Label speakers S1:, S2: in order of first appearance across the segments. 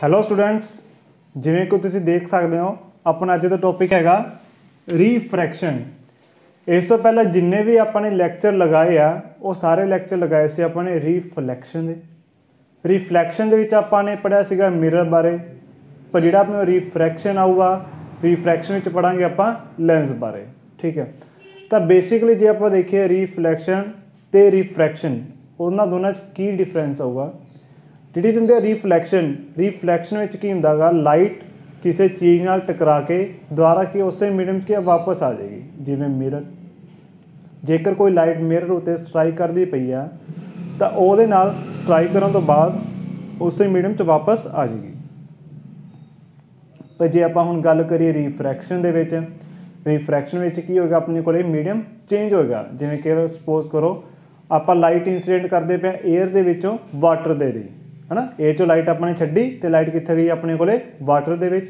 S1: Hello students, ਜਿਵੇਂ ਕਿ ਤੁਸੀਂ ਦੇਖ ਸਕਦੇ ਹੋ ਆਪਣਾ ਅੱਜ ਦਾ ਟੌਪਿਕ ਹੈਗਾ ਰੀਫ੍ਰੈਕਸ਼ਨ। ਇਸ ਤੋਂ ਪਹਿਲਾਂ ਜਿੰਨੇ ਵੀ ਆਪਾਂ ਨੇ ਲੈਕਚਰ ਲਗਾਏ ਆ ਉਹ ਸਾਰੇ ਲੈਕਚਰ ਲਗਾਏ ਸੀ ਆਪਾਂ ਨੇ ਰੀਫਲੈਕਸ਼ਨ ਦੇ। ਰੀਫਲੈਕਸ਼ਨ ਦੇ ਵਿੱਚ ਆਪਾਂ ਨੇ ਪੜ੍ਹਿਆ ਸੀਗਾ ਮਿਰਰ ਬਾਰੇ, ਪਰ ਜਿਹੜਾ ਆਪਣਾ ਰੀਫ੍ਰੈਕਸ਼ਨ ਆਊਗਾ ਰੀਫ੍ਰੈਕਸ਼ਨ ਵਿੱਚ ਪੜ੍ਹਾਂਗੇ ਆਪਾਂ ਲੈਂਸ ਬਾਰੇ। ਠੀਕ ਹੈ, ਤਾਂ ਬੇਸਿਕਲੀ ਜੇ ਆਪਾਂ ਦੇਖੀਏ ਰੀਫਲੈਕਸ਼ਨ ਅਤੇ ਰੀਫ੍ਰੈਕਸ਼ਨ ਉਹਨਾਂ ਦੋਨਾਂ 'ਚ ਕੀ ਡਿਫਰੈਂਸ ਆਊਗਾ। ਜਿਹੜੀ ਹੁੰਦੀ ਹੈ ਰੀਫਲੈਕਸ਼ਨ ਵਿੱਚ ਕੀ ਹੁੰਦਾ ਗਾ, ਲਾਈਟ ਕਿਸੇ ਚੀਜ਼ ਨਾਲ ਟਕਰਾ ਕੇ ਦੁਬਾਰਾ ਕਿ ਉਸੇ ਮੀਡੀਅਮ 'ਚ ਵਾਪਸ ਆ ਜਾਏਗੀ। ਜਿਵੇਂ ਮਿਰਰ, ਜੇਕਰ ਕੋਈ ਲਾਈਟ ਮਿਰਰ ਉੱਤੇ ਸਟਰਾਈਕ ਕਰਦੀ ਪਈ ਆ ਤਾਂ ਉਹਦੇ ਨਾਲ ਸਟਰਾਈਕ ਕਰਨ ਤੋਂ ਬਾਅਦ ਉਸੇ ਮੀਡੀਅਮ 'ਚ ਵਾਪਸ ਆ ਜਾਏਗੀ। ਪਰ ਜੇ ਆਪਾਂ ਹੁਣ ਗੱਲ ਕਰੀਏ ਰੀਫ੍ਰੈਕਸ਼ਨ ਦੇ ਵਿੱਚ, ਰੀਫ੍ਰੈਕਸ਼ਨ ਵਿੱਚ ਕੀ ਹੋਏਗਾ, ਆਪਣੇ ਕੋਲ ਮੀਡੀਅਮ ਚੇਂਜ ਹੋਏਗਾ। ਜਿਵੇਂ ਕਿ ਸਪੋਜ਼ ਕਰੋ ਆਪਾਂ ਲਾਈਟ ਇੰਸੀਡੈਂਟ ਕਰਦੇ ਪਏ ਏਅਰ ਦੇ ਵਿੱਚੋਂ ਵਾਟਰ ਦੇ ਲਈ, ਹੈ ਨਾ। ਏਅਰ 'ਚੋਂ ਲਾਈਟ ਆਪਾਂ ਨੇ ਛੱਡੀ ਅਤੇ ਲਾਈਟ ਕਿੱਥੇ ਗਈ, ਆਪਣੇ ਕੋਲ ਵਾਟਰ ਦੇ ਵਿੱਚ।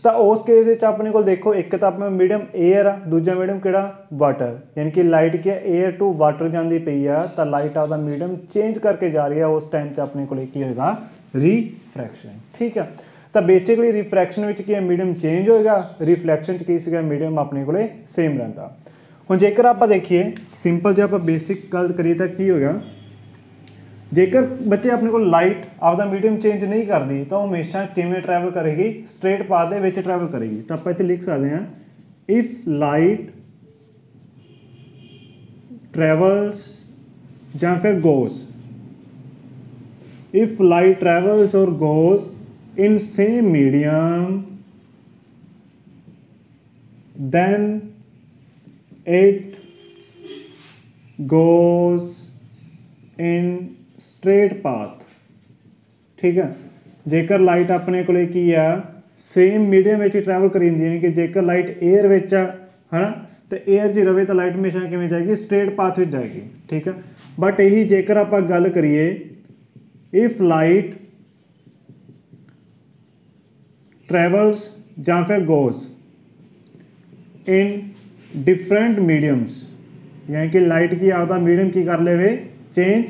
S1: ਤਾਂ ਉਸ ਕੇਸ ਵਿੱਚ ਆਪਣੇ ਕੋਲ ਦੇਖੋ ਇੱਕ ਤਾਂ ਆਪਣਾ ਮੀਡੀਅਮ ਏਅਰ ਆ, ਦੂਜਾ ਮੀਡੀਅਮ ਕਿਹੜਾ ਵਾਟਰ, ਯਾਨੀ ਕਿ ਲਾਈਟ ਕੀ ਏਅਰ ਟੂ ਵਾਟਰ ਜਾਂਦੀ ਪਈ ਆ ਤਾਂ ਲਾਈਟ ਆਪਦਾ ਮੀਡੀਅਮ ਚੇਂਜ ਕਰਕੇ ਜਾ ਰਹੀ ਆ। ਉਸ ਟਾਈਮ 'ਤੇ ਆਪਣੇ ਕੋਲ ਕੀ ਹੋਏਗਾ, ਰੀਫ੍ਰੈਕਸ਼ਨ। ਠੀਕ ਆ, ਤਾਂ ਬੇਸਿਕਲੀ ਰੀਫ੍ਰੈਕਸ਼ਨ ਵਿੱਚ ਕੀ ਹੈ, ਮੀਡੀਅਮ ਚੇਂਜ ਹੋਏਗਾ। ਰੀਫਲੈਕਸ਼ਨ 'ਚ ਕੀ ਸੀਗਾ, ਮੀਡੀਅਮ ਆਪਣੇ ਕੋਲ ਸੇਮ ਰਹਿੰਦਾ। ਹੁਣ ਜੇਕਰ ਆਪਾਂ ਦੇਖੀਏ ਸਿੰਪਲ ਜੇ ਆਪਾਂ ਬੇਸਿਕ ਗੱਲ ਕਰੀਏ ਤਾਂ ਕੀ ਹੋਏਗਾ, ਜੇਕਰ ਬੱਚੇ ਆਪਣੇ ਕੋਲ ਲਾਈਟ ਆਪਦਾ ਮੀਡੀਅਮ ਚੇਂਜ ਨਹੀਂ ਕਰਦੀ ਤਾਂ ਉਹ ਹਮੇਸ਼ਾ ਕਿਵੇਂ ਟਰੈਵਲ ਕਰੇਗੀ, ਸਟ੍ਰੇਟ ਪਾਥ ਦੇ ਵਿੱਚ ਟਰੈਵਲ ਕਰੇਗੀ। ਤਾਂ ਆਪਾਂ ਇੱਥੇ ਲਿਖ ਸਕਦੇ ਹਾਂ, ਇਫ ਲਾਈਟ ਟਰੈਵਲਸ ਜਾਂ ਫਿਰ goes, if light travels or goes in same medium then it goes in straight path। ठीक है, जेकर लाइट अपने कोले की आ सेम मीडियम में ट्रैवल करी जाती, यानी कि जेकर लाइट एयर में है ना तो एयर 'च रहे तो लाइट हमेशा किमें जाएगी, स्ट्रेट पाथ में जाएगी। ठीक है, बट यही जेकर आप गल करिए इफ लाइट ट्रैवल्स ਜਾਂ ਫਿਰ goes in different mediums, यानी कि लाइट की आपका मीडियम की कर लेवे चेंज,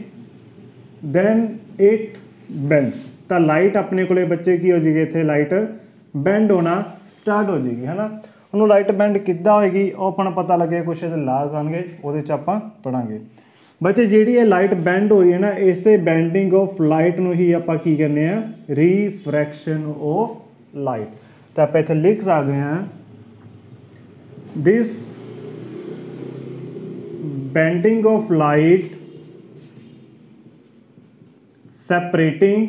S1: then it bends। तो लाइट अपने को बच्चे की हो जाएगी, इतने लाइट बैंड होना स्टार्ट हो जाएगी, है ना। उन्होंने लाइट बैंड किद्दां होएगी वो अपना पता लगे, कुछ लाज आएंगे वो आपां पढ़ांगे। बच्चे जी लाइट बैंड हो रही है ना, इसे बैंडिंग ऑफ लाइट ਨੂੰ ही ਆਪਾਂ ਕੀ ਕਹਿੰਦੇ ਆ, ਰੀਫ੍ਰੈਕਸ਼ਨ ऑफ लाइट। तो आप इतने लिख सकते हैं, this bending of light separating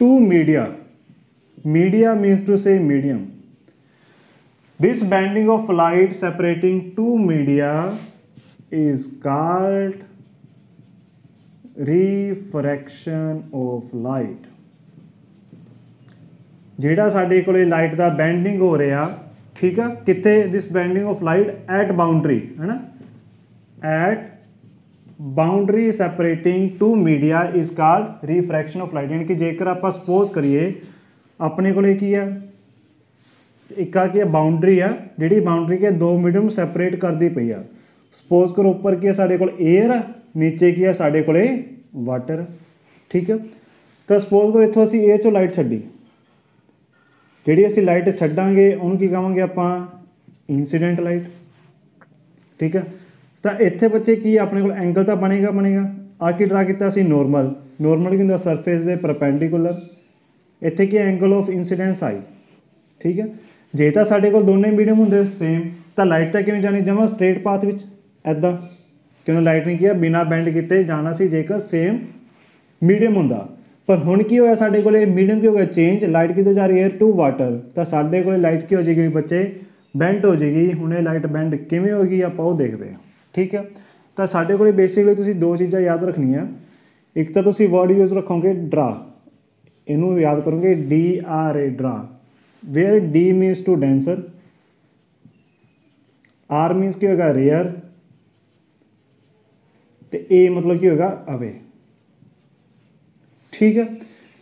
S1: two media means to say medium, this bending of light separating two media is called refraction of light। ਜਿਹੜਾ ਸਾਡੇ ਕੋਲੇ ਲਾਈਟ ਦਾ ਬੈਂਡਿੰਗ ਹੋ ਰਿਹਾ, ਠੀਕ ਆ, ਕਿੱਥੇ, this bending of light at boundary, ਹੈ ਨਾ, at boundary separating two media is called refraction of light. ਯਾਨੀ ਕਿ ਜੇਕਰ ਆਪਾਂ ਸਪੋਜ਼ ਕਰੀਏ ਆਪਣੇ ਕੋਲੇ ਕੀ ਆ, ਇੱਕ ਆ ਕੀ ਬਾਉਂਡਰੀ ਆ, ਜਿਹੜੀ ਬਾਉਂਡਰੀ ਕੀ ਦੋ ਮੀਡੀਅਮ ਸੈਪਰੇਟ ਕਰਦੀ ਪਈ ਆ। ਸਪੋਜ਼ ਕਰੋ ਉੱਪਰ ਕੀ ਆ ਸਾਡੇ ਕੋਲ ਏਅਰ ਆ, ਨੀਚੇ ਕੀ ਆ ਸਾਡੇ ਕੋਲੇ ਵਾਟਰ। ਠੀਕ ਆ, ਤਾਂ ਸਪੋਜ਼ ਕਰੋ ਇੱਥੋਂ ਅਸੀਂ ਏਅਰ 'ਚੋਂ ਲਾਈਟ ਛੱਡੀ, ਜਿਹੜੀ ਅਸੀਂ ਲਾਈਟ ਛੱਡਾਂਗੇ ਉਹਨੂੰ ਕੀ ਕਹਾਂਗੇ ਆਪਾਂ, ਇੰਸੀਡੈਂਟ ਲਾਈਟ। ਠੀਕ ਆ, ਤਾਂ ਇੱਥੇ ਬੱਚੇ ਕੀ ਆਪਣੇ ਕੋਲ ਐਂਗਲ ਤਾਂ ਬਣੇਗਾ ਆ ਕੀ ਡਰਾ ਕੀਤਾ ਅਸੀਂ, ਨੋਰਮਲ ਕੀ ਹੁੰਦਾ, ਸਰਫੇਸ ਦੇ ਪਰਪੈਂਡੀਕੂਲਰ। ਇੱਥੇ ਕੀ ਐਂਗਲ ਆਫ ਇੰਸੀਡੈਂਸ ਆਈ। ਠੀਕ ਹੈ, ਜੇ ਤਾਂ ਸਾਡੇ ਕੋਲ ਦੋਨੇ ਮੀਡੀਅਮ ਹੁੰਦੇ ਸੇਮ ਤਾਂ ਲਾਈਟ ਤਾਂ ਕਿਵੇਂ ਜਾਣੀ, ਜਮਾਂ ਸਟ੍ਰੇਟ ਪਾਥ ਵਿੱਚ ਇੱਦਾਂ, ਕਿਉਂ ਲਾਈਟ ਨੇ ਕੀ ਬਿਨਾਂ ਬੈਂਡ ਕੀਤੇ ਜਾਣਾ ਸੀ ਜੇਕਰ ਸੇਮ ਮੀਡੀਅਮ ਹੁੰਦਾ। ਪਰ ਹੁਣ ਕੀ ਹੋਇਆ, ਸਾਡੇ ਕੋਲ ਮੀਡੀਅਮ ਕੀ ਹੋ ਗਿਆ ਚੇਂਜ, ਲਾਈਟ ਕਿਤੇ ਜਾ ਰਹੀ ਹੈ ਟੂ ਵਾਟਰ, ਤਾਂ ਸਾਡੇ ਕੋਲ ਲਾਈਟ ਕੀ ਹੋ ਜਾਏਗੀ ਬੱਚੇ, ਬੈਂਡ ਹੋ ਜਾਏਗੀ। ਹੁਣ ਇਹ ਲਾਈਟ ਬੈਂਡ ਕਿਵੇਂ ਹੋਏਗੀ ਆਪਾਂ ਉਹ ਦੇਖਦੇ ਹਾਂ। ਠੀਕ ਹੈ, ਤਾਂ ਸਾਡੇ ਕੋਲ ਬੇਸਿਕਲੀ ਤੁਸੀਂ ਦੋ ਚੀਜ਼ਾਂ ਯਾਦ ਰੱਖਣੀਆਂ, ਇੱਕ ਤਾਂ ਤੁਸੀਂ ਵਰਡ ਯੂਜ਼ ਰੱਖੋਗੇ ਡਰਾ, ਇਹਨੂੰ ਯਾਦ ਕਰੋਗੇ DRA ਡਰਾ, where D means to denser, R means ਕੀ ਹੋਏਗਾ ਰੇਅਰ, ਤੇ A ਮਤਲਬ ਕੀ ਹੋਏਗਾ ਅਵੇ। ਠੀਕ ਹੈ,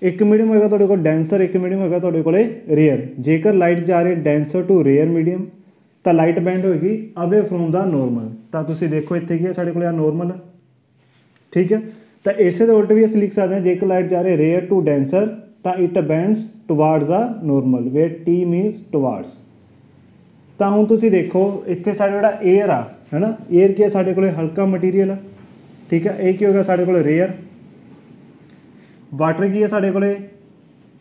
S1: ਇੱਕ ਮੀਡੀਅਮ ਹੋਏਗਾ ਤੁਹਾਡੇ ਕੋਲ ਡੈਂਸਰ, ਇੱਕ ਮੀਡੀਅਮ ਹੋਏਗਾ ਤੁਹਾਡੇ ਕੋਲ ਰੇਅਰ। ਜੇਕਰ ਲਾਈਟ ਜਾ ਰਹੀ ਡੈਂਸਰ ਟੂ ਰੇਅਰ ਮੀਡੀਅਮ ਤਾਂ ਲਾਈਟ ਬੈਂਡ ਹੋਏਗੀ ਅਵੇ ਫਰੋਮ ਦਾ ਨੋਰਮਲ। ਤਾਂ ਤੁਸੀਂ ਦੇਖੋ ਇੱਥੇ ਕੀ ਹੈ ਸਾਡੇ ਕੋਲ ਆ ਨੋਰਮਲ, ਠੀਕ ਹੈ। तो इसे तो उल्ट भी असं लिख सकते हैं, जेकर लाइट जा रही है रेयर टू डेंसर तो it bends towards a normal wear T मीनस towards. तो हुण तुसीं देखो इत्थे साडा जिहड़ा एयर आ है ना, एयर की साडे कोले हल्का मटीरियल आ, ठीक है, ये की होगा साडे कोले रेयर। वाटर की है साडे कोले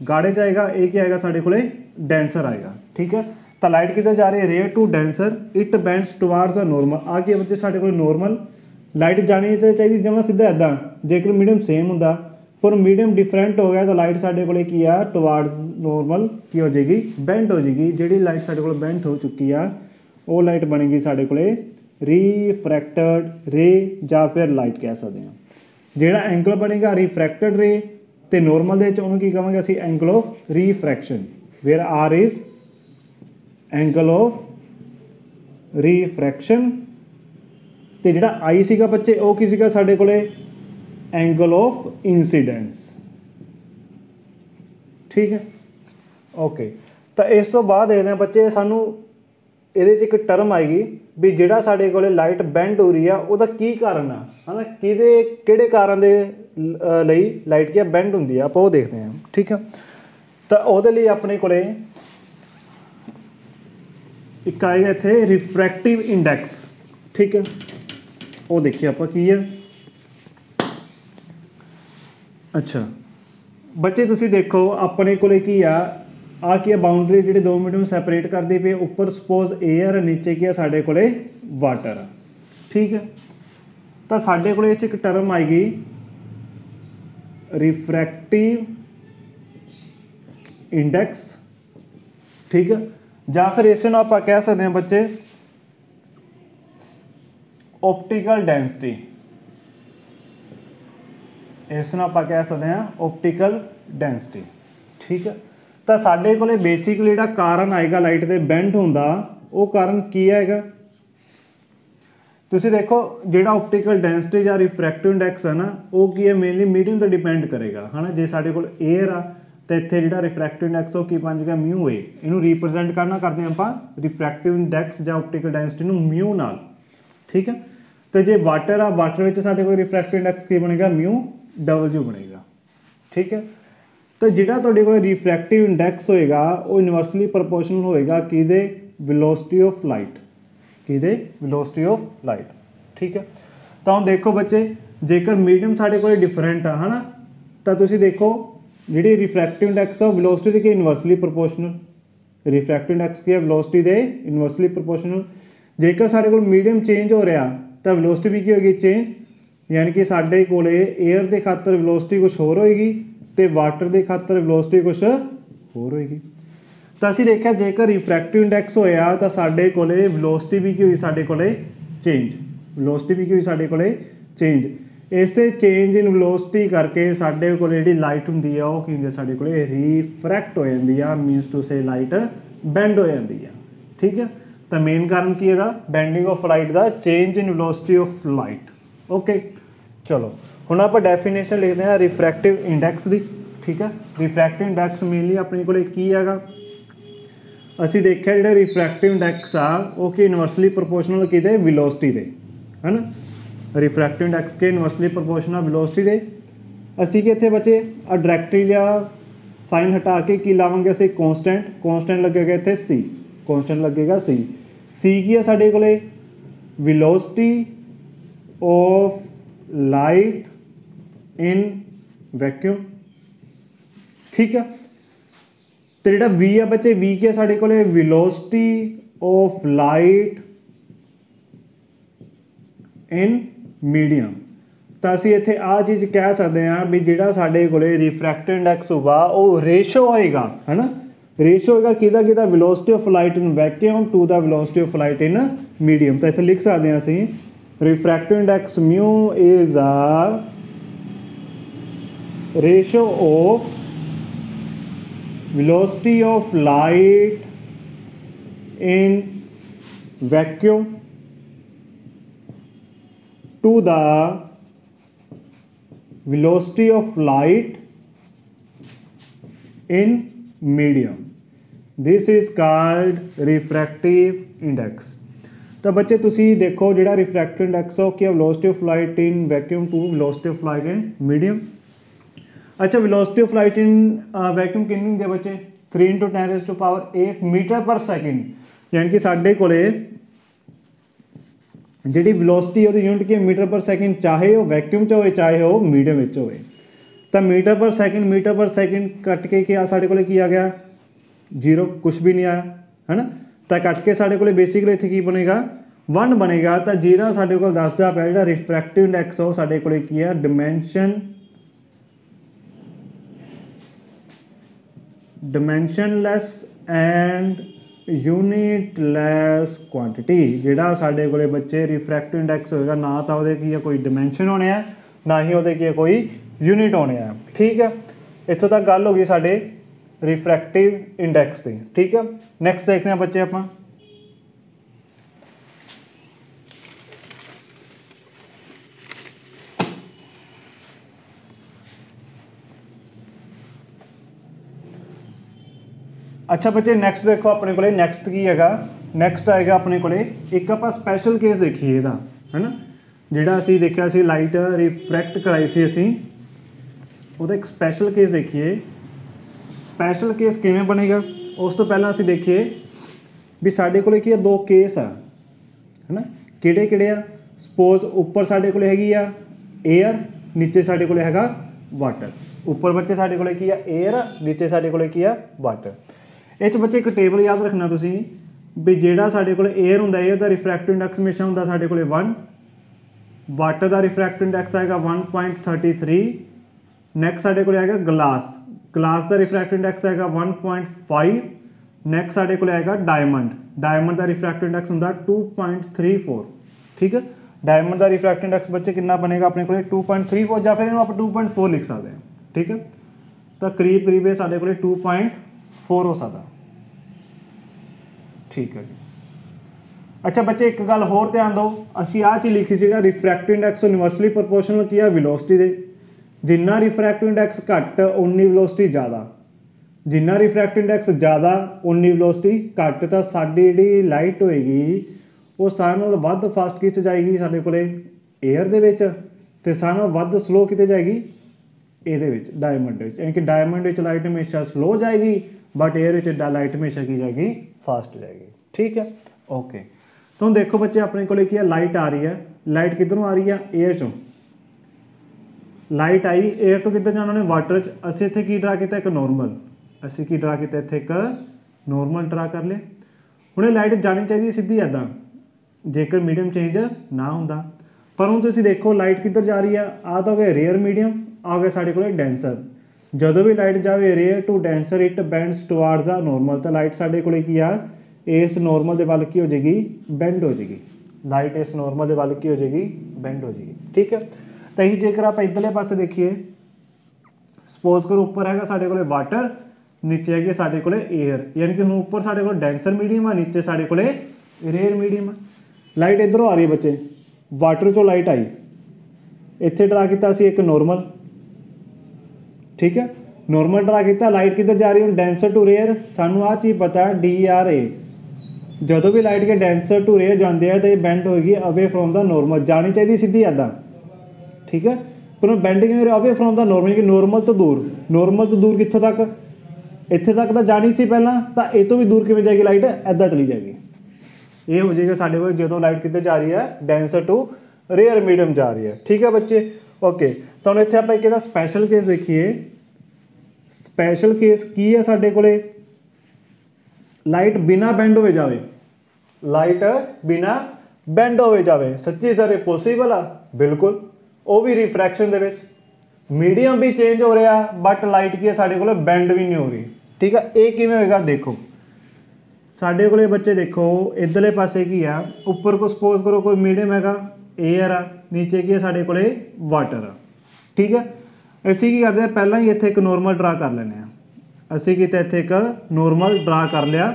S1: गाढ़े च आएगा, ये क्या आएगा साडे कोले डेंसर आएगा, ठीक है। तो लाइट किधर जा रही है rarer to denser it bends towards a normal. आ गया बच्चे साडे कोले नॉर्मल। लाइट जानी तो चाहिए जमा सीधा इदा, जेकर मीडियम सेम होंदा पर मीडियम डिफरेंट हो गया तो लाइट साडे कोले की आ टुवार्ड्स नॉर्मल की हो जाएगी, बेंट हो जाएगी। जिहड़ी लाइट साडे कोले बेंट हो चुकी आ वो लाइट बनेगी साडे कोले रिफ्रैक्टेड रे या फिर लाइट कह सकते हैं। जिहड़ा एंगल बनेगा रिफ्रैक्टेड रे तो नॉर्मल दे उन्होंने की कहांगे असीं angle of refraction, where R is angle of refraction. तो जिहड़ा आई सीगा बच्चे वो की सीगा साडे कोले एंगल ऑफ इंसीडेंस, ठीक है ओके। तो इस तो बाद देखते हैं बच्चे सानू ये एक टर्म आएगी भी जिहड़ा साडे कोले लाइट बेंड हो रही है उसका की कारण है ना, किहड़े कारण दे लई लाइट क्या बेंड होंदी है आप वो देखते हैं, ठीक है। तो उहदे लई अपने कोले एक आएगा इत्थे रिफ्रैक्टिव इंडैक्स, ठीक है, वो देखिए आप की है। अच्छा बच्चे तुसी देखो अपने कोले की आ की बाउंड्री जी दो मीडियम सैपरेट करती पे, उपर सपोज एयर नीचे की साडे कोले वाटर आ, ठीक है। तो साडे कोले इस एक टर्म आएगी रिफ्रैक्टिव इंडैक्स, ठीक है, या फिर इसे आप कह सकते हैं बच्चे ऑप्टिकल डेंसिटी, इस आप कह सकते हैं ऑप्टिकल डेंसिटी, ठीक है। तो साडे कोले बेसिकली जिहड़ा कारण आएगा लाइट दे बेंड होंदा वो कारण की आएगा, तुसीं देखो जिहड़ा ऑप्टिकल डेंसिटी या रिफ्रैक्टिव इंडैक्स है ना वो की है मेनली मीडियम पर डिपेंड करेगा है ना। जे साडे कोल एयर आ तो इत्थे जिहड़ा रिफ्रैक्टिव इंडैक्स वो की बन जाएगा म्यू ए, इनू रिप्रजेंट करना करते हैं आप रिफ्रैक्टिव इंडैक्स या ऑप्टिकल डेंसिटी नू म्यू नाल, ठीक है। तो जे वाटर आ वाटर विच साडे कोल रिफ्रैक्टिव इंडैक्स की बनेगा म्यू डबल्यू बनेगा, ठीक है। तो जिहड़ा तुहाडे कोल रिफ्रैक्टिव इंडैक्स होएगा वो यूनिवर्सली प्रोपोर्शनल होएगा किहदे वेलोसिटी ऑफ लाइट, किहदे वेलोसिटी ऑफ लाइट, ठीक है। तो हुण देखो बच्चे जेकर मीडियम साडे कोल डिफरेंट है ना, तो तुसीं देखो जिहड़ी रिफ्रैक्टिव इंडैक्स है वेलोसिटी के इनवर्सली प्रोपोर्शनल, रिफ्रैक्टिव इंडैक्स की है वेलोसिटी दे इनवर्सली प्रोपोर्शनल। जेकर साडे कोल मीडियम चेंज हो रहा तो वेलोसिटी भी की होगी चेंज, यानी कि साडे कोले एयर के खातर वेलोसिटी कुछ होर होएगी तो वाटर के खातर वेलोसिटी कुछ होर होएगी। तो असीं देखिया जेकर रिफ्रैक्टिव इंडैक्स होया तो साडे कोले वेलोसिटी भी की हुई साडे कोले चेंज, वेलोसिटी भी की हुई साडे कोले चेंज। इसे चेंज इन वेलोसिटी करके साडे कोले जिहड़ी लाइट हुंदी है वो की हुंदी है साडे कोले रिफ्रैक्ट हो जांदी है, मीनस टू से लाइट बेंड हो जाती है, ठीक है। तो मेन कारण की है बेंडिंग ऑफ लाइट का change in velocity of light, okay. चलो हुण आप डेफिनेशन लिखते हैं रिफ्रैक्टिव इंडैक्स की, ठीक है। रिफ्रैक्टिव इंडैक्स मेनली अपने कोले की हैगा, असीं देखिया जिहड़ा रिफ्रैक्टिव इंडैक्स आ वो कि इनवर्सली प्रोपोर्शनल किहदे वेलोसिटी दे है ना, रिफ्रैक्टिव इंडैक्स के इनवर्सली प्रोपोर्शनल वेलोसिटी दे। असीं कि इत्थे बच्चे डायरेक्टली या साइन हटा के की लावांगे असीं कॉन्सटेंट, कॉन्सटेंट लगेगा इत्थे सी, कॉन्सटेंट लगेगा सी। सी की है साडे कोले velocity of light in vacuum, ठीक है। तो जिहड़ा वी है बच्चे वी की है साडे कोले velocity of light in medium. तो असीं इत्थे आ चीज़ कह सकते हैं भी जिहड़ा साडे कोले रिफ्रैक्टिव इंडैक्स होगा वो रेशो होएगा है ना, रेशो होएगा किहदा velocity of light in vacuum to the velocity of light in medium. तो इत्थे लिख सकते हैं असीं refractive index mu is a ratio of velocity of light in vacuum to the velocity of light in medium. This is called refractive index. तो बच्चे तुसी देखो जिहड़ा रिफ्रैक्टिव इंडेक्स है क्या velocity of light in vacuum to velocity of light in medium. अच्छा velocity of light in vacuum कितनी होंदी है बच्चे 3 × 10⁻8 मीटर पर सैकेंड, यानी कि साडे कोले जिहड़ी वेलोसिटी है यूनिट की मीटर पर सैकेंड, चाहे वो वैक्यूम च होवे चाहे वो मीडियम विच होवे। तो मीटर पर सैकेंड कट के क्या साडे कोले की आ गया 0, कुछ भी नहीं आया है ना। तो कट के साडे कोले बेसिकली इत्थे की बनेगा 1 बनेगा। तो जिहड़ा साडे कोल दसदा पिया जिहड़ा रिफ्रैक्टिव इंडेक्स हो साडे कोले की है डिमेंशनलैस एंड यूनिटलैस क्वांटिटी। जिहड़ा साडे कोले बच्चे रिफ्रैक्टिव इंडेक्स होएगा ना तो उहदे की है कोई डिमेंशन होने हैं ना ही उहदे की है कोई यूनिट होने हैं। ठीक है, इत्थों तक गल हो गई साडे रिफ्रैक्टिव इंडेक्स की। ठीक है, नैक्सट देखते हैं बच्चे आपां अच्छा बच्चे नैक्सट देखो अपने को नैक्सट की है नैक्सट आएगा अपने को एक आप स्पैशल केस देखिए इहदा है ना। जिहड़ा असीं देखिया सी लाइट रिफ्रैक्ट कराई सी असीं उहदा एक स्पैशल केस देखिए। स्पैशल केस किवें बनेगा उस तो पहला असीं देखिए भी साडे कोले की 2 केस है ना। किहड़े किहड़े आ सपोज ऊपर साडे कोले हैगी आ एयर, नीचे साडे कोले हैगा वाटर। ऊपर बच्चे साडे कोले की आ एयर, नीचे साडे कोले की आ वाटर। इस बच्चे एक टेबल याद रखना तुसीं भी जिहड़ा साडे कोले एयर हुंदा एयर दा रिफ्रैक्टिव इंडेक्स हमेशा हुंदा साडे कोले 1, वाटर दा रिफ्रैक्टिव इंडेक्स आएगा 1.33। नैक्सट साडे कोले आएगा ग्लास, ग्लास दा रिफ्रैक्टिव इंडेक्स आएगा 1.5। नैक्सट साडे कोले आएगा डायमंड, डायमंड दा रिफ्रैक्टिव इंडेक्स हुंदा 2.34। ठीक है, डायमंड दा रिफ्रैक्टिव इंडेक्स बच्चे कितना बनेगा अपने कोले 2.34 या फिर इहनूं आप 2.4 लिख सकते हैं। ठीक है, तो करीब करीब साडे कोले 2.4 हो सकता। ठीक है जी। अच्छा बच्चे एक गल होर ध्यान दो, असीं आह चीज़ लिखी सी रिफ्रैक्टिव इंडेक्स यूनिवर्सली प्रोपोर्शनल की है वेलोसिटी दे। जिन्ना रिफ्रैक्टिव इंडेक्स घट उन्नी वेलोसिटी ज़्यादा, जिन्ना रिफ्रैक्टिव इंडेक्स ज़्यादा उन्नी वेलोसिटी घट। तो साडी जिहड़ी लाइट होएगी वो सारे नालों वध फास्ट किस जाएगी साडे कोले एयर दे विच, ते सारे नालों वध स्लो किते जाएगी ਇਹਦੇ ਵਿੱਚ डायमंड ਵਿੱਚ। यानी कि डायमंड ਵਿੱਚ लाइट हमेशा स्लो जाएगी बट एयर ਵਿੱਚ लाइट हमेशा की जाएगी फास्ट जाएगी। ठीक है ओके। तो देखो बच्चे अपने को की लाइट आ रही है, लाइट किधरों आ रही है एयर चों। लाइट आई एयर तो किधर जाना उन्हें वाटर च। असीं इत्थे की ड्रा किया एक नॉर्मल, असीं की ड्रा किया इत्थे एक नॉर्मल ड्रा कर लिया। हुणे लाइट जानी चाहिए सीधी ऐदा जेकर मीडियम चेंज ना हुंदा, पर हुण तुसीं देखो लाइट किधर जा रही है। आ तो हो गया रेयर मीडियम, आ गया साडे कोल डेंसर। जदों भी लाइट जाए rarer to denser it bends towards a normal. तो लाइट साडे कोल की आ इस नॉर्मल दे वल की हो जाएगी बेंड हो जाएगी। लाइट इस नॉर्मल दे वल की हो जाएगी बेंड हो जाएगी। ठीक है, तो यही जेकर आप इधरले पासे देखिए सपोज करो ऊपर है साडे कोल वाटर, नीचे है साडे कोल एयर। यानी कि हुण ऊपर साडे कोल डेंसर मीडियम है, नीचे साडे कोल रेयर मीडियम है। लाइट इधरों आ रही है बच्चे, वाटर चो लाइट आई, इत्थे ड्रा किया सी एक नॉर्मल। ठीक है, नॉर्मल ड्रा किया, लाइट किधर जा रही है डेंसर टू रेयर। सानू आ चीज़ पता है DRA, जो भी लाइट के डेंसर टू रेयर जाते हैं तो ये बेंड होएगी अवे फ्रॉम द नॉर्मल। जानी चाहिए सीधी ऐदा। ठीक है, पर बेंडिंग मेरे अवे फ्रॉम द नॉर्मल कि नॉर्मल तो दूर। नॉर्मल तो दूर कितों तक, इत्थे तक तो जानी सी पहला, तो ये तो भी दूर किवें जाएगी लाइट ऐदा चली जाएगी। ये हो जाएगा साढ़े को जो लाइट कितने जा रही है डेंसर टू रेयर मीडियम जा रही है। ठीक है बच्चे ओके। तो हम इत्थे आपां एक स्पैशल केस देखिए। स्पैशल केस की है साढ़े कोले लाइट बिना बेंड हो जाए, लाइट बिना बेंड हो जाए। सच्ची सर ये पॉसीबल आ? बिल्कुल, वो भी रिफ्रैक्शन दे विच मीडियम भी चेंज हो रहा बट लाइट की है साढ़े कोले बेंड भी नहीं हो रही। ठीक है, ये किवें होएगा देखो साढ़े कोले बच्चे देखो इधरले पासे की है, ऊपर को सपोज करो कोई मीडियम हैगा एयर आ, नीचे की है साढ़े कोले वाटर आ। ठीक है, असीं की करते हैं पहला ही इत्थे एक नॉर्मल ड्रा कर लैने आ। असीं कीता इत्थे एक नॉर्मल ड्रा कर लिया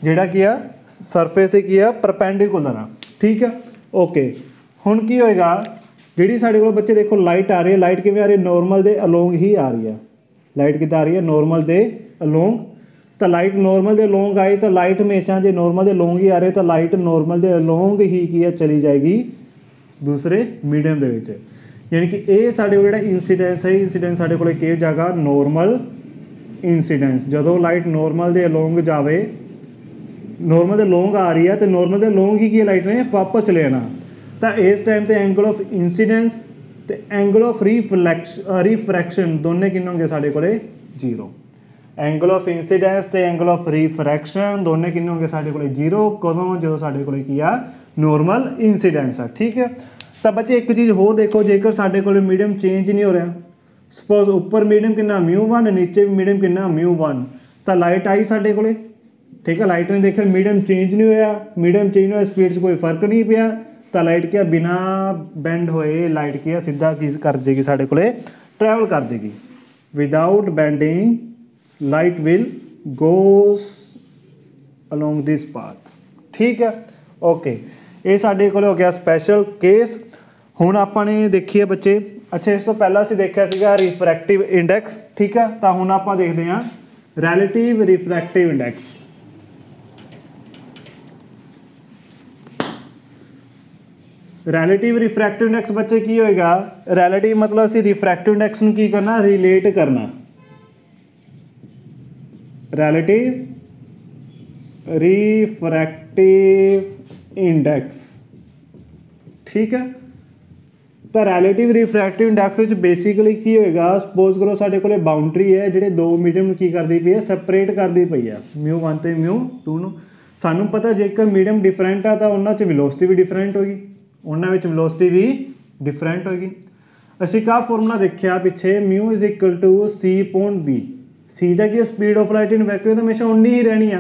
S1: जिहड़ा की है सरफेस से की है परपेंडिकुलर आ। ठीक है ओके। हुण की होएगा जिहड़ी साढ़े कोल बच्चे देखो लाइट आ रही है, लाइट किवें आ रही है नॉर्मल दे अलोंग ही आ रही है। लाइट कितना आ रही है नॉर्मल दे अलोंग। तो लाइट नॉर्मल के लॉन्ग आई तो लाइट हमेशा जो नॉर्मल के लॉन्ग ही आ रहे तो लाइट नॉर्मल के लॉन्ग ही की है चली जाएगी दूसरे मीडियम के विच। यानी कि ये साढ़े जो इंसीडेंस है इंसीडेंस साढ़े को जाएगा नॉर्मल इंसीडेंस। जो लाइट नॉर्मल के लॉन्ग जाए नॉर्मल के लॉन्ग आ रही है तो नॉर्मल के लॉन्ग ही की लाइट ने वापस चले जाना। तो इस टाइम तो एंगल ऑफ इंसीडेंस तो एंगल ऑफ रिफ्रैक्शन दोनों किन्ने होंगे साढ़े को जीरो। एंगल ऑफ इंसीडेंस तो एंगल ऑफ रिफ्रैक्शन दोनों किन्ने होंगे साढ़े को जीरो कदों जो साढ़े को नॉर्मल इंसीडेंस है। ठीक है। तो बच्चे एक चीज़ होर देखो जेकर साढ़े को मीडियम चेंज नहीं हो रहा सपोज ऊपर मीडियम कितना μ1 नीचे भी मीडियम कितना μ1 तो लाइट आई साढ़े को ठीक है। लाइट ने देखा मीडियम चेंज नहीं होया मीडियम चेंज होया स्पीड से कोई फर्क नहीं पिया तो लाइट क्या बिना बेंड होए लाइट क्या सीधा की कर जाएगी साढ़े को ट्रैवल कर जाएगी without bending light will goes along this path. ठीक है ओके ये साढ़े को हो गया स्पैशल केस। हुण आपने देखिए बच्चे अच्छा इस तो पहला असीं देखिया सीगा रिफ्रैक्टिव इंडैक्स। ठीक है तो हुण आपां देखते हैं relative refractive index. रैलेटिव refractive index बच्चे की होएगा रैलेटिव मतलब असीं रिफ्रैक्टिव इंडैक्स नूं की करना रिलेट करना रैलेटिव रिफ्रैक्टिव इंडैक्स। ठीक है तो रैलेटिव रिफ्रैक्टिव इंडैक्स बेसिकली की होएगा सपोज करो साढ़े को बाउंड्री है जिहड़े दो मीडियम की करती पई है सैपरेट करती पई है μ1 ते μ2 नूं। सानूं पता जेकर मीडियम डिफरेंट आ तो उन्हां च वेलोसिटी भी डिफरेंट होगी उन्हां विच वेलोसिटी भी डिफरेंट होगी। असीं का फॉर्मूला देखिया पिछे μ = c/v सी का की speed of light in vacuum तो हमेशा उन्नी ही रहनी है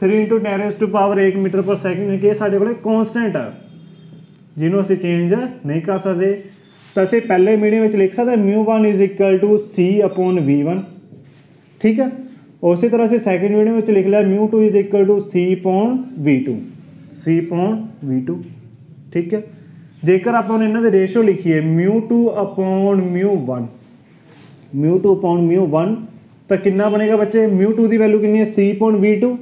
S1: 3 × 10⁻⁴ मीटर पर सैकेंड कि साढ़े को कॉन्सटेंट है जिन्होंने असीं चेंज नहीं कर सकते। तो असीं पहले मीडियम में लिख सकते μ1 = c/v1। ठीक है उसी तरह से सैकेंड मीडियम में लिख लिया μ2 = c/v2। ठीक है जेकर आप इन्हों के रेशो लिखिए μ2/μ1 μ2/μ1 तो कितना बनेगा बच्चे μ2 की वैल्यू कितनी है c/v2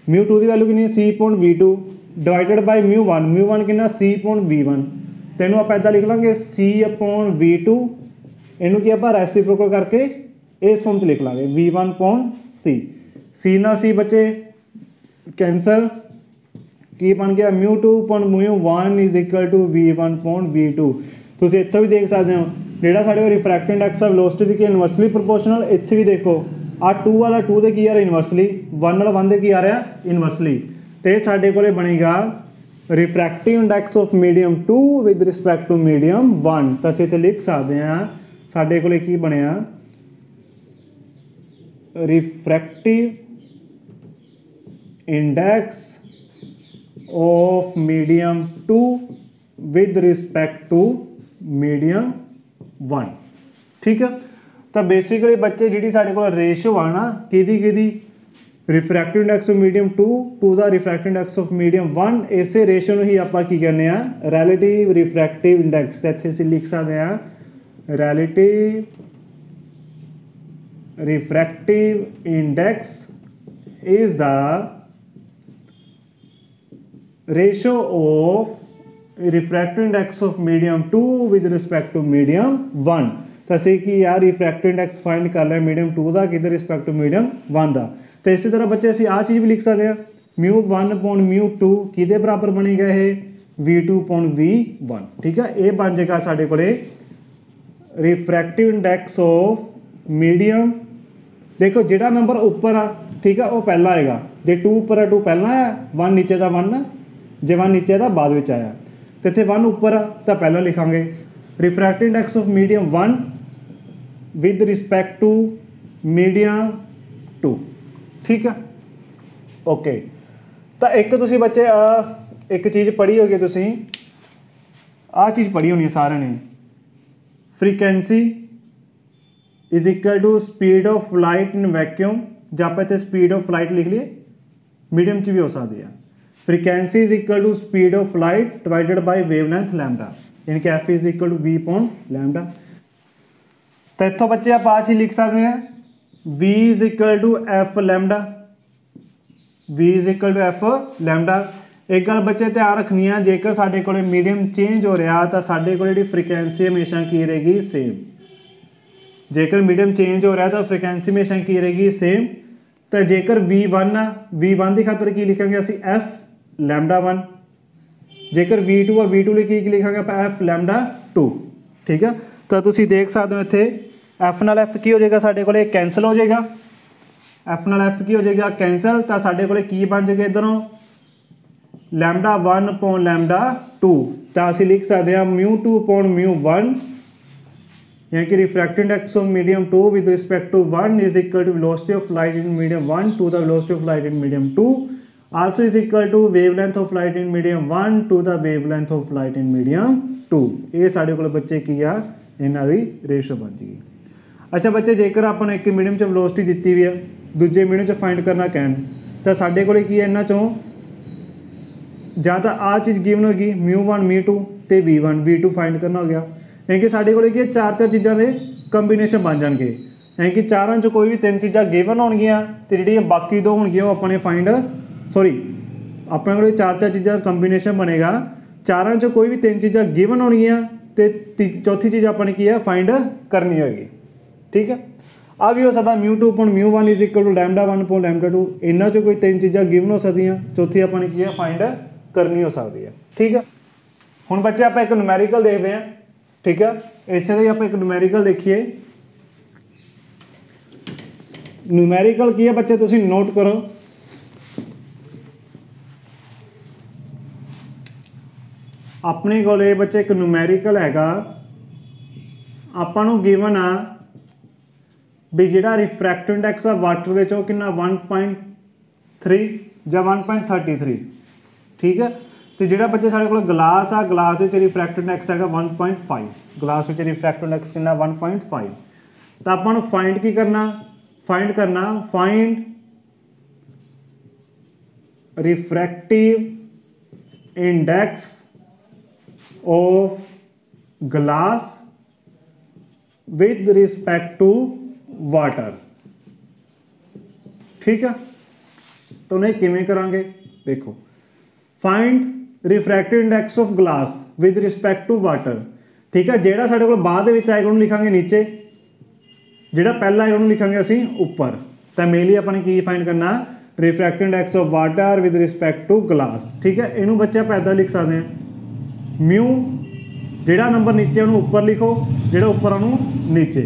S1: μ2 की वैल्यू कितनी है c/v2 डिवाइडेड बाय μ1 कितना c/v1 तो इनू आप इदा लिख लाँगे c/v2 इनू की आप रेसिप्रोकल करके इस फॉर्म च लिख लाँगे v1/c c ना c बच्चे कैंसल की बन गया μ2/μ1 = v1/v2। तुसीं इत्थों भी देख सकते हो जिहड़ा साढ़े रिफ्रैक्टिव इंडैक्स ऑफ वेलोसिटी की इनवर्सली प्रोपोर्शनल इत्थे भी देखो आ 2 वाला 2 दे की आ रहा इनवर्सली 1 वाला 1 दे की आ रहा इनवर्सली तो साढ़े को बनेगा refractive index of medium 2 with respect to medium 1। तो असीं इत्थे लिख सकते हैं साढ़े को की बनिया refractive index of medium 2 with respect to medium 1। ठीक है तो बेसिकली बच्चे जी साढ़े को रेशो आना कि refractive index of medium 2 to the refractive index of medium 1 इस रेशो ही आप कहने रैलेटिव रिफ्रैक्टिव इंडैक्स इत्थे असीं लिख सकते हैं relative refractive index is the ratio of refractive index of medium 2 with respect to medium 1। तो असीं की यार रिफ्रैक्टिव इंडैक्स फाइंड कर लिया मीडियम 2 का कि रिस्पैक्ट टू मीडियम 1 का। तो इसी तरह बच्चे असीं आ चीज़ भी लिख सकते हैं μ1/μ2 कि बराबर बनेगा ये v2/v1। ठीक है ये बन जाएगा साढ़े को रिफ्रैक्टिव इंडैक्स ऑफ मीडियम देखो जिहड़ा नंबर उपर आ ठीक है वह पहला आएगा जे 2 उपर है 2 पहला आया 1 नीचे का 1 जे 1 नीचे का बाद में आया तो इतने 1 उपर आ तो पहला लिखांगे refractive index of medium 1 with respect to medium 2। ठीक है ओके तो एक तुसीं बच्चे एक चीज़ पढ़ी होगी तुसीं आ चीज़ पढ़ी होनी है सारे ने frequency is equal to speed of light in vacuum जब आप इतने स्पीड ऑफ लाइट लिख लिए मीडियम च भी हो सकती है। Frequency is equal to speed of light divided by wavelength lambda यानी कि F is equal to v/λ। तो इतों बच्चे आप आ चीज़ लिख सकते हैं v is equal to f lambda, v is equal to f lambda. एक गल बच्चे ध्यान रखनी है, जेकर साडे कोले मीडियम चेंज हो रहा तो साडे कोले जिहड़ी फ्रीक्वेंसी हमेशा की रहेगी सेम। जेकर मीडियम चेंज हो रहा तो फ्रीक्वेंसी हमेशा की रहेगी सेम। तो जेकर V1 आ, V1 की खातर की लिखांगे असी एफ लैमडा 1। जेकर V2 आ, V2 लिए की लिखांगे आप एफ लैमडा 2। ठीक है, तो तुसीं देख सकते हो इत्थे एफ नाल एफ की हो जाएगा, साडे कोले कैंसल हो जाएगा। एफ नाल एफ की हो जाएगा कैंसल, तो साडे कोले की बन जाएगा इधरों लैमडा 1 अपॉन लैमडा 2। तो असीं लिख सकते हैं μ2 अपॉन μ1, यानी कि refractive index of medium 2 with respect to 1 is equal to velocity of light in medium 1 to the velocity of light in medium 2 also is equal to wavelength of light in medium 1 to the wavelength of light in medium 2। ये साडे कोल बच्चे की आ इन्हां दी ratio बन जाएगी। अच्छा बच्चे, जेकर आपां नूं एक मीडियम च वेलोसिटी दित्ती हुई है, दूजे मीडियम च फाइंड करना कहण, तो साडे कोल की है इन्हां चों ਜਾਂ ਤਾਂ ਆ चीज़ गिवन होगी μ1 μ2 ਤੇ v1 v2 फाइंड करना हो गया। यानी कि साढ़े को चार चीज़ों के कंबीनेशन बन जाएंगे, यानी कि चारों च कोई भी तीन चीज़ां गिवन होणगियां ते जिहड़ियां बाकी दो होणगियां वो अपने फाइंड अपने को चार चीज़ों का कंबीनेशन बनेगा। चारों च कोई भी तीन चीज़ां गिवन होणगियां ते चौथी चीज़ अपने की है फाइंड करनी होगी। ठीक है, आ भी हो सकता μ2 upon μ1 is equal to lambda 1 upon lambda 2। इन्हां चों कोई तीन चीज़ां गिवन हो सकदियां, चौथी अपने की है फाइंड करनी हो सकती है। ठीक है, हुण बच्चे आप एक न्यूमेरिकल देखते हैं। ठीक है, इसे ही आप एक न्यूमेरिकल देखिए। न्यूमेरिकल की है बच्चे, तुसीं नोट करो। अपने कोले बच्चे एक न्यूमेरिकल हैगा, आपां नूं गिवन आ भी जिहड़ा रिफ्रैक्टिव इंडेक्स आ वाटर विच ओह कितना 1.3 ਜਾਂ 1.33। ठीक है, तो जो बच्चे साढ़े को गिलास आ, गिलास में रिफ्रैक्टिव इंडेक्स है 1.5, गिलास में रिफ्रैक्टिव इंडेक्स कितना 1.5। तो आपको फाइंड की करना, find refractive index of glass with respect to water. ठीक है, तो उन्हें किवें करांगे, देखो find refractive index of glass with respect to water. ठीक है, जेड़ा साडे कोल बाद विच आएगा उन्हें लिखांगे नीचे, जेड़ा पहला आएगा उन्हें लिखांगे असीं ऊपर। तो मेनली अपने की फाइंड करना refractive index of water with respect to glass. ठीक है, इनू बच्चे आप ऐदा लिख सकते हैं म्यू, जेड़ा नंबर नीचे उन्हें ऊपर लिखो, जेड़ा ऊपर उन्हें नीचे।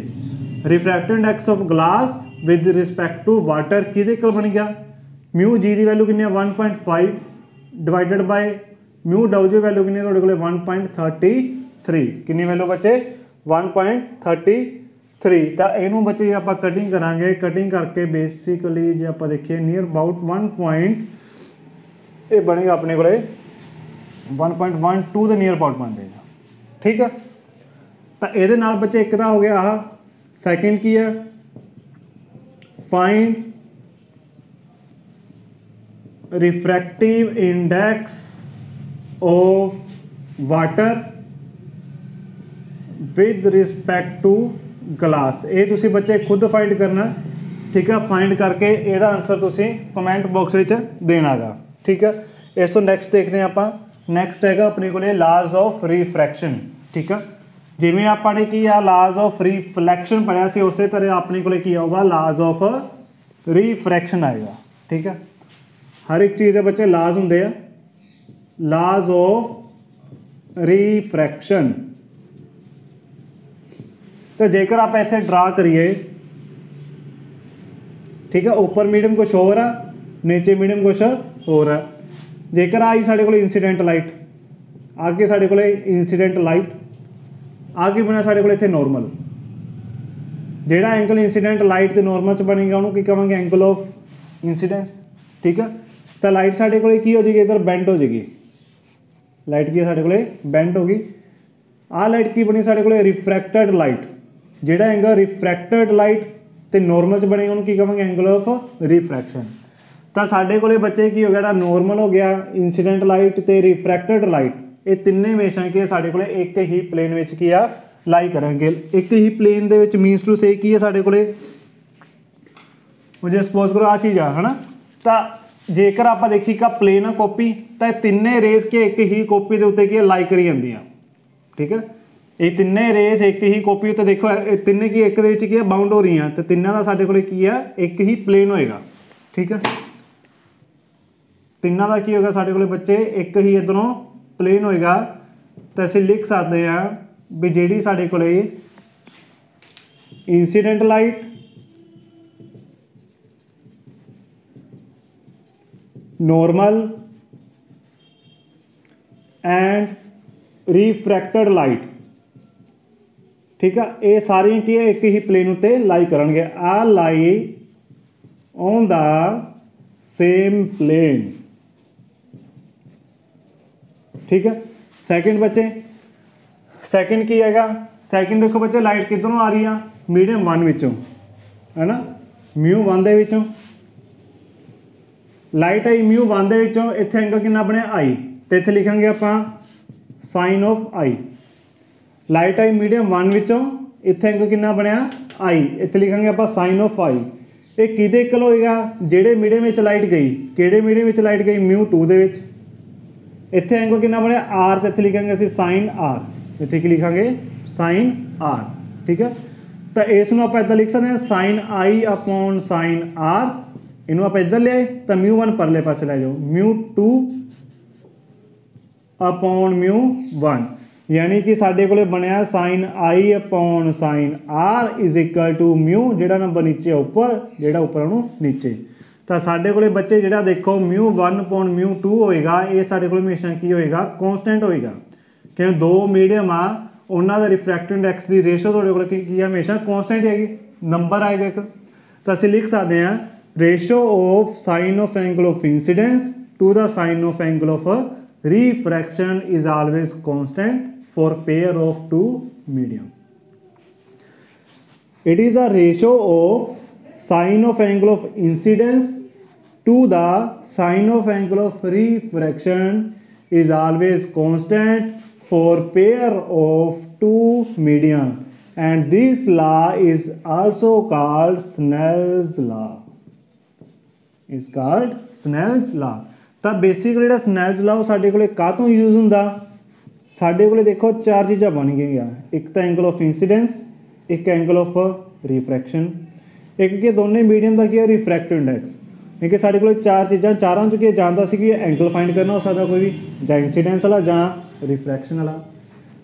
S1: Refractive index of glass with respect to water किहदे कोल बन गया, म्यू जी की वैल्यू कितनी है 1.5 divided by mu double G value कितनी है 1.33। कितनी वैल्यू बच्चे 1.33। तो इनू बच्चे आप कटिंग करांगे, कटिंग करके बेसिकली जो आप देखिए नियर अबाउट 1 पॉइंट ये बनेगा अपने को 1.12 के नियर अबाउट बन जाएगा। ठीक है, तो ये बच्चे एक हो गया आह। सैकेंड की है find refractive index of water with respect to glass. ये तुसी बच्चे खुद फाइंड करना। ठीक है, फाइंड करके ਇਹਦਾ आंसर तुसी कमेंट बॉक्स ਵਿੱਚ देनागा। ठीक है, इस तो नैक्सट देखते हैं आप। नैक्सट है अपने को लाज ऑफ रिफ्रैक्शन। ठीक है, जिमें आपने की आ लाज ऑफ रिफ्लैक्शन पढ़िया से उस तरह अपने को की आऊगा लाज ऑफ रिफ्रैक्शन आएगा। ठीक है, हर एक चीज़ है बच्चे लाज होंगे, लाज ऑफ रिफ्रैक्शन। तो जेकर आप इतने ड्रा करिए, ठीक है, ऊपर मीडियम कुछ और है, नीचे मीडियम कुछ और है। जेकर आई साढ़े को इंसीडेंट लाइट, आगे साढ़े को इंसीडेंट लाइट, आगे बना साढ़े को इतने नॉर्मल। जेड़ा एंगल इंसीडेंट लाइट तो नॉर्मल च बनेगा उन्होंने की कहेंगे एंगल ऑफ इंसीडेंस। ठीक है, तो लाइट साढ़े को की हो जाएगी इधर बेंड हो जाएगी, लाइट की साढ़े को बेंड होगी। आ लाइट की बनी साढ़े को रिफ्रैक्टेड लाइट, जेड़ा एंगल रिफ्रैक्टेड लाइट तो नॉर्मल च बनेगा उन्होंने की कहेंगे एंगल ऑफ रिफ्रैक्शन। तो साढ़े को बच्चे की हो गया नॉर्मल हो गया, इंसीडेंट लाइट तो रिफ्रैक्टेड लाइट, ये तिने हमेशा की साढ़े को एक ही प्लेन में की लाई करेंगे। एक ही प्लेन के मीनस टू से की है साढ़े को ਹੁਣ ਜੇ ਸਪੋਜ਼ ਕਰੋ ਆ ਚੀਜ਼ ਆ है ना, ਤਾਂ ਜੇਕਰ ਆਪਾਂ ਦੇਖੀ ਕਿ ਪਲੇਨ ਆ ਕਾਪੀ ਤਾਂ ਤਿੰਨੇ ਰੇਜ਼ ਕੇ ਇੱਕ ਹੀ ਕਾਪੀ ਦੇ ਉੱਤੇ ਕੀ ਲਾਈਕ ਕਰੀ ਜਾਂਦੀਆਂ। ਠੀਕ ਹੈ, ਇਹ ਤਿੰਨੇ ਰੇਜ਼ ਇੱਕ ਹੀ ਕਾਪੀ ਉੱਤੇ ਦੇਖੋ ਇਹ ਤਿੰਨੇ ਕੀ ਇੱਕ ਦੇ ਵਿੱਚ ਕੀ ਹੈ ਬਾਉਂਡ ਹੋ ਰਹੀਆਂ ਤੇ ਤਿੰਨਾਂ ਦਾ ਸਾਡੇ ਕੋਲ ਕੀ ਆ ਇੱਕ ਹੀ ਪਲੇਨ ਹੋਏਗਾ। ਠੀਕ ਹੈ, ਤਿੰਨਾਂ ਦਾ ਕੀ ਹੋਏਗਾ ਸਾਡੇ ਕੋਲ ਬੱਚੇ ਇੱਕ ਹੀ ਇੱਧਰੋਂ ਪਲੇਨ ਹੋਏਗਾ। ਤਾਂ ਅਸੀਂ ਲਿਖ ਸਕਦੇ ਹਾਂ ਵੀ ਜਿਹੜੀ ਸਾਡੇ ਕੋਲ incident light normal and refracted light, ठीक है, ये सारियां की एक ही प्लेन उत्ते लाई करनगे। आ lie on the same plane. ठीक है, सैकेंड बच्चे सैकेंड की हैगा, सैकेंड देखो बच्चे लाइट किधरों आ रही है मीडियम 1 विचों है ना, म्यू 1 दे विचों लाइट आई म्यू 1 दे विचों इत्थे एंगल कितना बनया आई तो इत्थे लिखांगे आपां sine of i. Light i medium 1 विचों इत्थे एंगल कितना बनया आई, इत्थे लिखांगे आपां साइन ऑफ आई। ये किहदे इक्वल होएगा जिहड़े मीडियम विच लाइट गई, किहड़े मीडियम विच लाइट गई म्यू 2 दे विच। इत्थे एंगल कितना बनया आर तो इत्थे लिखांगे असीं साइन आर, इत्थे की लिखांगे साइन आर। ठीक है, तो इसनूं आपां इदां लिख सकते हैं sine i upon sine r, इनू आप इधर ले आए तो म्यू 1 परले पासे लै जाओ, म्यू 2 अपॉन म्यू 1, यानी कि साडे कोले बनया sine i upon sine r is equal to mu जिहड़ा नंबर नीचे उपर जिहड़ा उपर ओनू नीचे। तो साडे कोले बच्चे जिहड़ा देखो म्यू 1 अपॉन म्यू 2 होएगा, ये साडे कोले हमेशा की होएगा कॉन्सटेंट होएगा, क्योंकि दो मीडियम आ उन्होंने रिफ्रैक्टिव इंडेक्स की रेशो थोड़े को हमेशा कॉन्सटेंट हैगी, नंबर आएगा एक। तो असं लिख सकते हैं ratio of sine of angle of incidence to the sine of angle of refraction is always constant for pair of two medium. It is the ratio of sine of angle of incidence to the sine of angle of refraction is always constant for pair of two medium, and this law is also called Snell's law, is called Snell's law। तो basically जो Snell's law साडे कोले कातों use हुंदा, साडे कोले देखो चार चीज़ां बन गई, एक तो एंगल ऑफ इंसीडेंस, एक एंगल ऑफ रिफ्रैक्शन, एक कि दोनों मीडियम का की है रिफ्रैक्टिव इंडेक्स। क्योंकि साडे कोले चार चीज़ां चारों चो की जानता सी कि एंगल फाइंड करना हो सकता कोई भी जां इंसीडेंस वाला जां रिफ्रैक्शन वाला,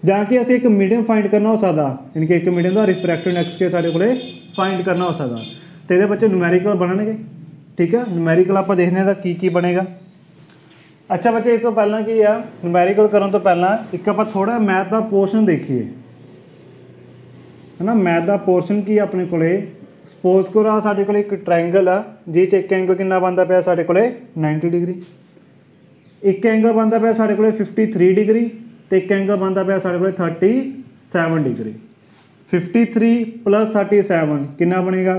S1: जाके असीं एक मीडियम फाइंड करना हो सकता, यानी कि एक मीडियम का रिफ्रैक्टिव इंडेक्स के साडे कोले फाइंड करना हो सकता। तो ये बच्चे न्यूमेरिकल बनणगे। ठीक है, न्यूमेरिकल आप देखने का की बनेगा। अच्छा बच्चे, इस तो पहला की है न्यूमेरिकल करने तो पहला एक आप थोड़ा मैथ का पोर्शन देखिए है ना। मैथ का पोर्शन की अपने को सपोज करो साडे कोले एक ट्रायंगल आ जिस एक एंगल कितना बनता पाया साडे कोले 90 डिग्री, एक एंगल बनता पाया साडे कोले 53 डिग्री तो एक एंगल बनता पाया साडे कोले 37 डिग्री। 53 प्लस 37 कितना बनेगा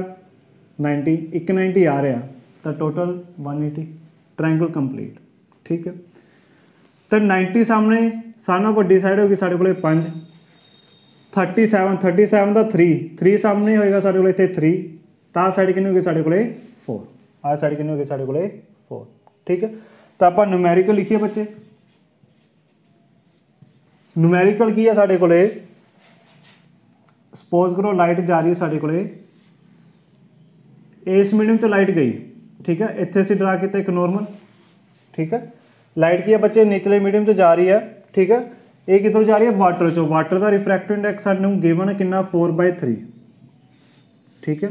S1: 90, एक 90 आ रहा तो टोटल 180, ट्रायंगल कंप्लीट। ठीक है, तो 90 सामने सारा वड्डी साइड होगी साडे कोले 5, 37 का 3 सामने होएगा साडे कोले इत्थे 3, तो साइड कितनी होगी साडे कोले 4, आ साइड कितनी होगी साडे कोले 4। ठीक है, तो आप न्यूमेरिकल लिखिए बच्चे। न्यूमेरिकल की है साडे कोले, सपोज करो लाइट जा रही है साडे कोले, इस मीडियम तो लाइट गई। ठीक है, इत्थे असीं ड्रा किया एक नॉर्मल। ठीक है, लाइट की है बच्चे निचले मीडियम तो जा रही है। ठीक है, ये कितों जा रही है वाटर चो, वाटर का रिफ्रैक्टिव इंडेक्स सानूं गिवन है कितना 4/3। ठीक है,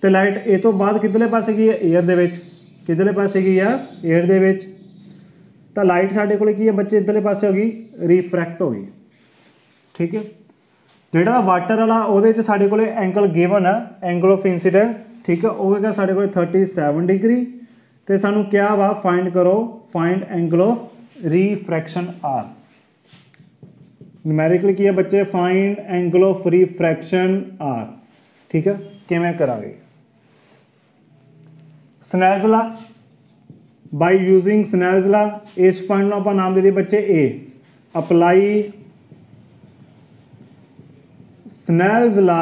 S1: तो लाइट ये तो बाद किधरले पासे गई है एयर दे विच, किधरले पासे गई है एयर दे विच, तो लाइट साडे कोले की है बच्चे इधरले पासे होगी रिफ्रैक्ट हो गई। ठीक है, जिहड़ा वाटर वाला उहदे च साडे कोले एंगल गिवन है एंगल ऑफ इंसीडेंस। ठीक है, वो होगा साडे कोले 37 डिग्री, तो सानूं क्या वा फाइंड करो, find angle of refraction r. Numerical की है बच्चे find angle of refraction r. ठीक है, किवें करांगे Snell's law, by using Snell's law इस पॉइंट को आप नाम दे दिए बच्चे A, apply Snell's law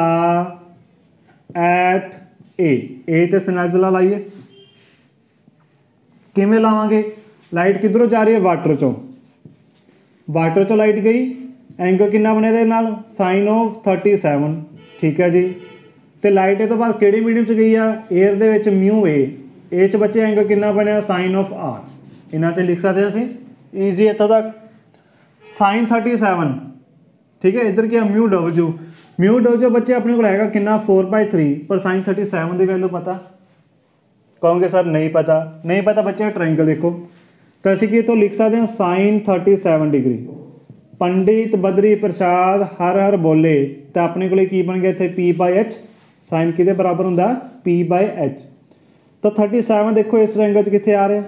S1: at A ते स्नेजला लाइए, किवें लावांगे, लाइट किधरों जा रही है, वाटर चों, वाटर चों लाइट गई, एंगल कितना बने दे नाल, साइन ऑफ 37, ठीक है जी। तो लाइट ये तो बाद किहड़े मीडियम च गई आ, air they which mu A च बच्चे एंगल कितना बनया, साइन ऑफ आर, इन्हां च लिख सकते हैं असीं ईजी इत्थों तक। साइन 37, ठीक है, इधर क्या म्यू डब्ल्यू बच्चे अपने को हैगा कितना 4/3, पर साइन 37 की वैल्यू पता, कहोगे सर नहीं पता बच्चे ट्रायंगल देखो, तो असीं की तो लिख सकते हैं साइन 37 डिग्री। पंडित बद्री प्रसाद हर हर बोले, तो अपने को की बन गया इत्थे P/H, साइन किहदे बराबर हुंदा P/H। तो 37 देखो इस ट्रायंगल च कित्थे आ रहा,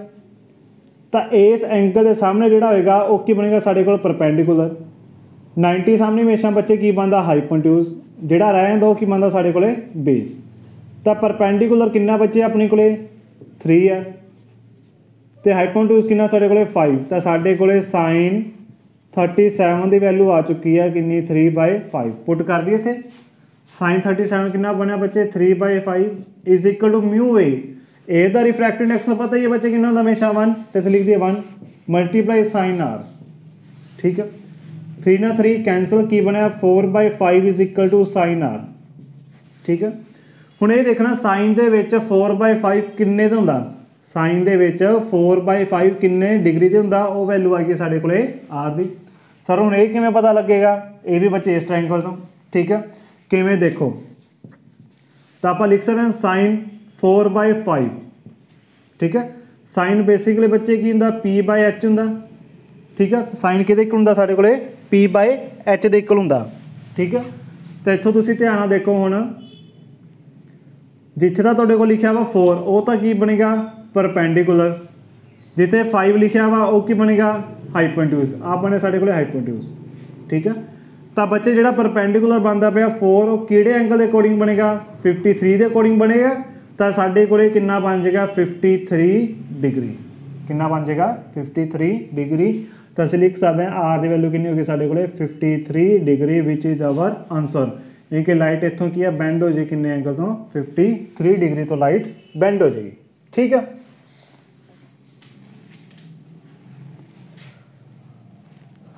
S1: तो इस एंगल के सामने जिहड़ा होएगा वो की बनेगा साडे कोल परपेंडिकुलर। 90 सामने हमेशा बच्चे की बनता हाइपोटेन्यूज, जिहड़ा रह जांदा वो की बनता साडे कोले बेस। तो परपेंडिकुलर कितना बच्चे अपने कोले 3 है, तो हाइपोटेन्यूज कितना साडे कोले 5, तो साडे कोले साइन 37 की वैल्यू आ चुकी है कितनी 3/5, पुट कर दिए थे। साइन 37 कितना बनया बच्चे 3/5 is equal to mu A का रिफ्रैक्टिव इंडेक्स पता ही है बच्चे कितना होता हमेशा 1, तो लिख दिया 1 मल्टीप्लाई साइन आर, ठीक है। 3 ना 3 कैंसल की बनया 4/5 is equal to sine r, ठीक है। हुण ये देखना साइन दे विच 4/5 किन्ने दा हुंदा, साइन दे विच 4/5 किन्ने डिग्री ते हुंदा, वो वैल्यू आ गई साडे कोले आर दी। सर हुण ये किवें पता लगेगा, ये भी बच्चे इस ट्रायंगल तो, ठीक है, किवें देखो, तो आप लिख सकते हैं साइन 4/5, ठीक है। साइन बेसिकली बच्चे की हुंदा P/H हुंदा, ठीक है, साइन किहदे इक्वल हुंदा साडे कोले P/H दे इक्वल हुंदा, ठीक है। तो इत्थों तुसीं ध्यान नाल देखो हुण जिथे तो तुहाडे कोल लिखिया वा 4 वो तो की बनेगा परपेंडिकुलर, जिथे 5 लिखिया वा वो की बनेगा हाइपोटेन्यूज, आप बने साडे कोले हाइपोटेन्यूज, ठीक है। तो बच्चे जिहड़ा परपेंडिकुलर बनता पाया 4 वो किहड़े एंगल के अकॉर्डिंग बनेगा 53 के अकॉर्डिंग बनेगा, तो साडे कोले कितना बन जाएगा 53 डिग्री, कितना बन जाएगा 53 डिग्री। तो असीं लिख सकते हैं आर की वैल्यू कितनी होगी साडे कोले 53 degree which is our answer. ये कि लाइट इत्थों की है बेंड हो जाए किन्ने एंगल तो 53 डिग्री तो लाइट बेंड हो जाएगी, ठीक है।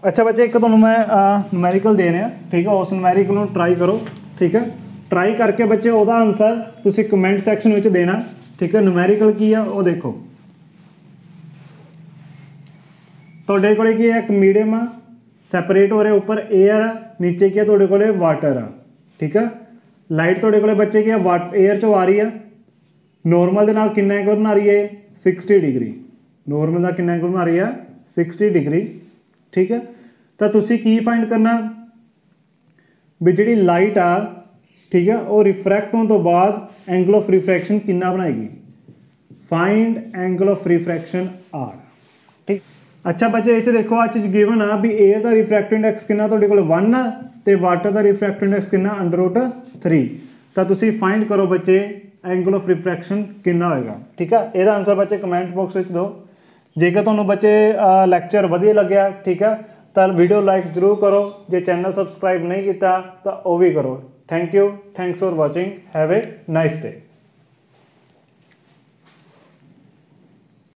S1: अच्छा बच्चे एक तो मैं न्यूमेरिकल दे रहा, ठीक है, उस न्यूमेरिकल को ट्राई करो, ठीक है। ट्राई करके बच्चे वह आंसर तुसी कमेंट सैक्शन में देना, ठीक है। न्यूमेरिकल की है वो देखो, तुहाडे कोले की है एक मीडियम आ सैपरेट हो रहा, ऊपर एयर है, नीचे की तुहाडे कोले वाटर आ, ठीक है। लाइट तुहाडे कोले बच्चे की है एयर चो आ रही है, नॉर्मल दे नाल कितना एंगल बना रही है 60 डिग्री, नॉर्मल का कितना एंगल बना रही है 60 डिग्री, ठीक है। तो तुसी की फाइंड करना भी जिहड़ी लाइट आ, ठीक है, वो रिफ्रैक्ट होने तो बाद एंगल ऑफ रिफ्रैक्शन कितना बनाएगी, find angle of refraction r, ठीक। अच्छा बच्चे इस देखो आ चीज़ गिवन आ भी एयर का रिफ्रैक्टिव इंडेक्स कितना तुहाडे कोल 1 आ, ते वाटर का रिफ्रैक्टिव इंडेक्स कितना √3, तो तुसी फाइंड करो बच्चे एंगल ऑफ रिफ्रैक्शन कितना होएगा, ठीक है। ਇਹਦਾ आंसर बच्चे कमेंट बॉक्स में दो। जेकर तुहानू बच्चे लैक्चर वधिया लग्या, ठीक है, तो वीडियो लाइक जरूर करो, जे चैनल सबसक्राइब नहीं किया तो वह भी करो। Thank you, thanks for watching, have a nice day.